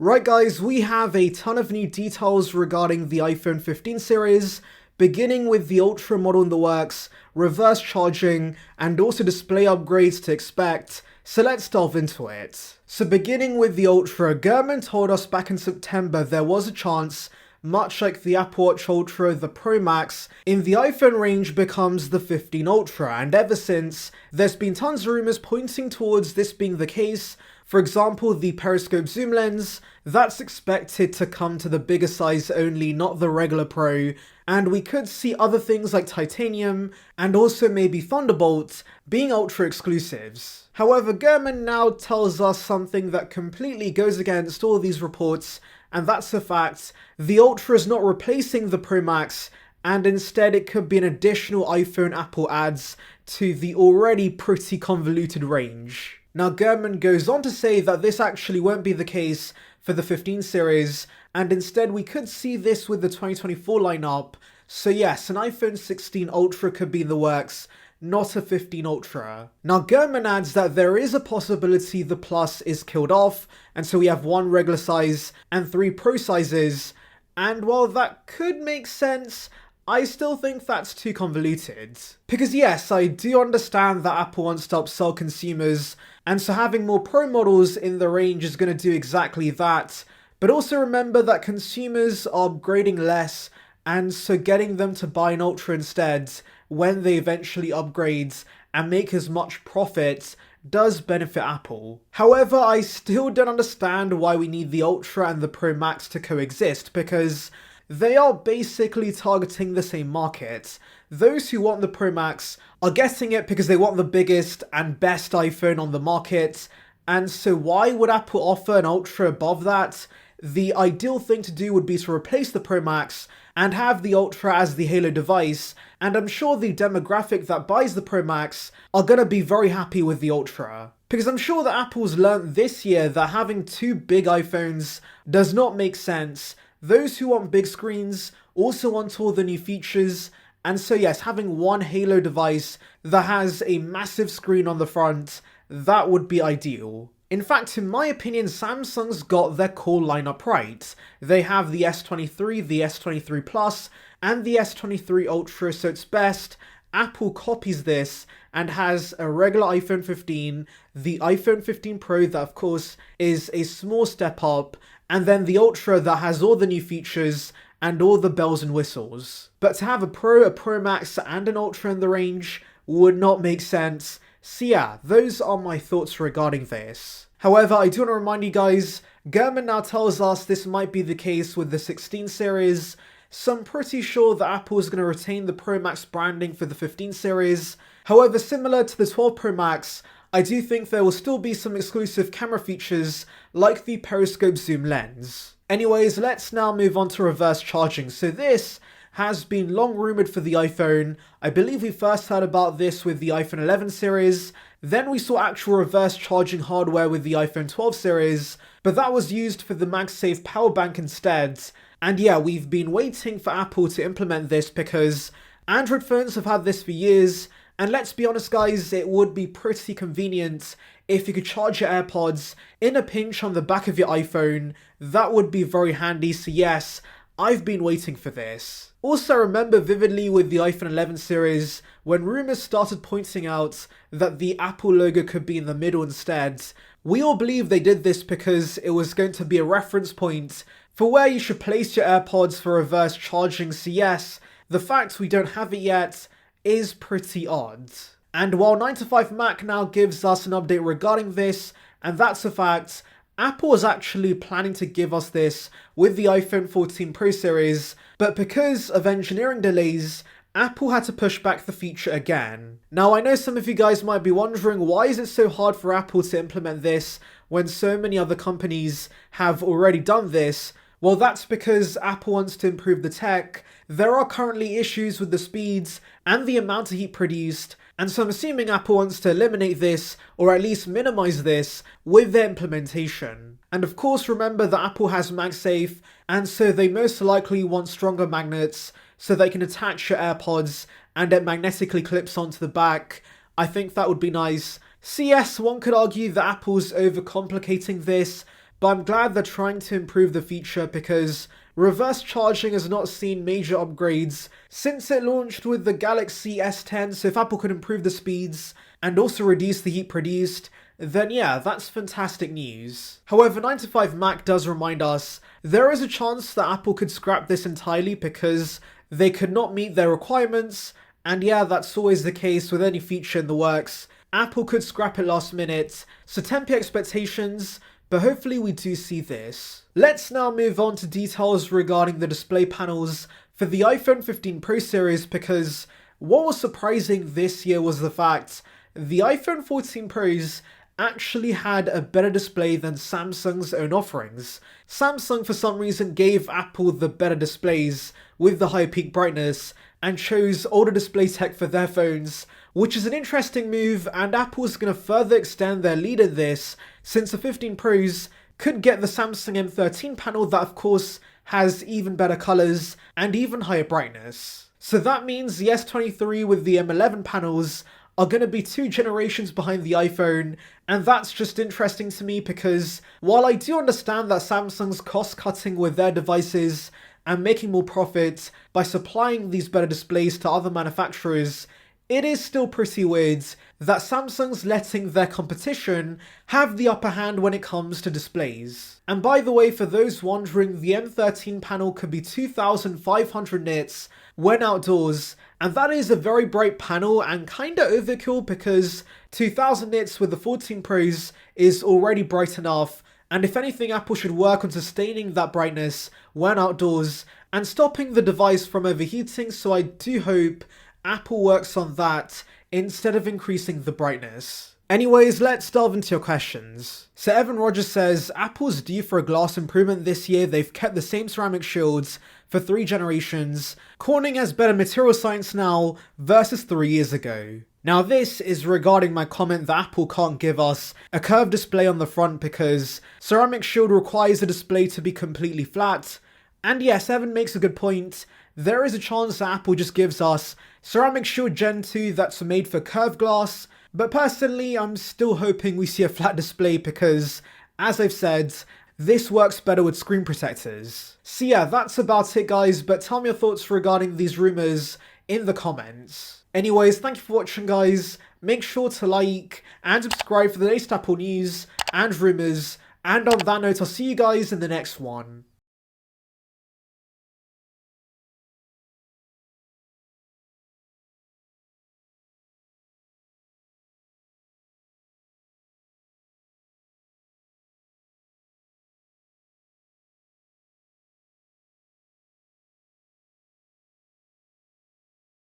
Right guys, we have a ton of new details regarding the iPhone 15 series, beginning with the Ultra model in the works, reverse charging, and also display upgrades to expect, so let's delve into it. So beginning with the Ultra, Gurman told us back in September there was a chance, much like the Apple Watch Ultra, the Pro Max in the iPhone range becomes the 15 Ultra, and ever since, there's been tons of rumors pointing towards this being the case. For example, the periscope zoom lens, that's expected to come to the bigger size only, not the regular Pro, and we could see other things like titanium, and also maybe Thunderbolt, being Ultra exclusives. However, Gurman now tells us something that completely goes against all these reports, and that's the fact the Ultra is not replacing the Pro Max, and instead it could be an additional iPhone Apple adds to the already pretty convoluted range. Now Gurman goes on to say that this actually won't be the case for the 15 series, and instead we could see this with the 2024 lineup. So yes, an iPhone 16 Ultra could be in the works, not a 15 Ultra. Now Gurman adds that there is a possibility the Plus is killed off, and so we have one regular size and 3 Pro sizes, and while that could make sense, I still think that's too convoluted. Because yes, I do understand that Apple wants to upsell consumers, and so having more Pro models in the range is going to do exactly that, but also remember that consumers are upgrading less, and so getting them to buy an Ultra instead when they eventually upgrade and make as much profit does benefit Apple. However, I still don't understand why we need the Ultra and the Pro Max to coexist, because they are basically targeting the same market. Those who want the Pro Max are getting it because they want the biggest and best iPhone on the market, and so why would Apple offer an Ultra above that? The ideal thing to do would be to replace the Pro Max and have the Ultra as the Halo device, and I'm sure the demographic that buys the Pro Max are going to be very happy with the Ultra. Because I'm sure that Apple's learned this year that having two big iPhones does not make sense. Those who want big screens also want all the new features, and so yes, having one Halo device that has a massive screen on the front, that would be ideal. In fact, in my opinion, Samsung's got their core lineup right. They have the S23, the S23 Plus, and the S23 Ultra, so it's best Apple copies this and has a regular iPhone 15, the iPhone 15 Pro that of course is a small step up, and then the Ultra that has all the new features and all the bells and whistles. But to have a Pro Max and an Ultra in the range would not make sense. So yeah, those are my thoughts regarding this. However, I do want to remind you guys, Gurman now tells us this might be the case with the 16 series, so I'm pretty sure that Apple is going to retain the Pro Max branding for the 15 series. However, similar to the 12 Pro Max, I do think there will still be some exclusive camera features like the periscope zoom lens. Anyways, let's now move on to reverse charging. So this has been long rumoured for the iPhone. I believe we first heard about this with the iPhone 11 series, then we saw actual reverse charging hardware with the iPhone 12 series, but that was used for the MagSafe power bank instead. And yeah, we've been waiting for Apple to implement this because Android phones have had this for years, and let's be honest guys, it would be pretty convenient if you could charge your AirPods in a pinch on the back of your iPhone. That would be very handy, so yes, I've been waiting for this. Also, remember vividly with the iPhone 11 series, when rumours started pointing out that the Apple logo could be in the middle instead. We all believed they did this because it was going to be a reference point for where you should place your AirPods for reverse charging, so yes, the fact we don't have it yet is pretty odd. And while 9to5Mac now gives us an update regarding this, and that's a fact, Apple was actually planning to give us this with the iPhone 14 Pro series, but because of engineering delays, Apple had to push back the feature again. Now I know some of you guys might be wondering, why is it so hard for Apple to implement this when so many other companies have already done this? Well, that's because Apple wants to improve the tech. There are currently issues with the speeds and the amount of heat produced, and so I'm assuming Apple wants to eliminate this, or at least minimize this, with their implementation. And of course remember that Apple has MagSafe, and so they most likely want stronger magnets so they can attach your AirPods and it magnetically clips onto the back. I think that would be nice. So yes, one could argue that Apple's overcomplicating this, but I'm glad they're trying to improve the feature because reverse charging has not seen major upgrades since it launched with the Galaxy S10, so if Apple could improve the speeds and also reduce the heat produced, then yeah, that's fantastic news. However, 9to5Mac does remind us there is a chance that Apple could scrap this entirely because they could not meet their requirements, and yeah, that's always the case with any feature in the works. Apple could scrap it last minute, so temper expectations, but hopefully we do see this. Let's now move on to details regarding the display panels for the iPhone 15 Pro series, because what was surprising this year was the fact the iPhone 14 Pros actually had a better display than Samsung's own offerings. Samsung for some reason gave Apple the better displays with the high peak brightness and chose older display tech for their phones, which is an interesting move, and Apple's going to further extend their lead in this since the 15 Pros could get the Samsung M13 panel that of course has even better colours and even higher brightness. So that means the S23 with the M11 panels are going to be 2 generations behind the iPhone, and that's just interesting to me because while I do understand that Samsung's cost cutting with their devices and making more profit by supplying these better displays to other manufacturers, it is still pretty weird that Samsung's letting their competition have the upper hand when it comes to displays. And by the way, for those wondering, the M13 panel could be 2500 nits when outdoors, and that is a very bright panel and kinda overkill because 2000 nits with the 14 Pros is already bright enough, and if anything, Apple should work on sustaining that brightness when outdoors and stopping the device from overheating, so I do hope Apple works on that instead of increasing the brightness. Anyways, let's delve into your questions. So Evan Rogers says, Apple's due for a glass improvement this year. They've kept the same ceramic shields for 3 generations. Corning has better material science now versus 3 years ago. Now this is regarding my comment that Apple can't give us a curved display on the front because ceramic shield requires the display to be completely flat. And yes, Evan makes a good point. There is a chance that Apple just gives us ceramic shield Gen 2 that's made for curved glass, but personally I'm still hoping we see a flat display because, as I've said, this works better with screen protectors. So yeah, that's about it guys, but tell me your thoughts regarding these rumours in the comments. Anyways, thank you for watching guys, make sure to like and subscribe for the latest Apple news and rumours, and on that note I'll see you guys in the next one.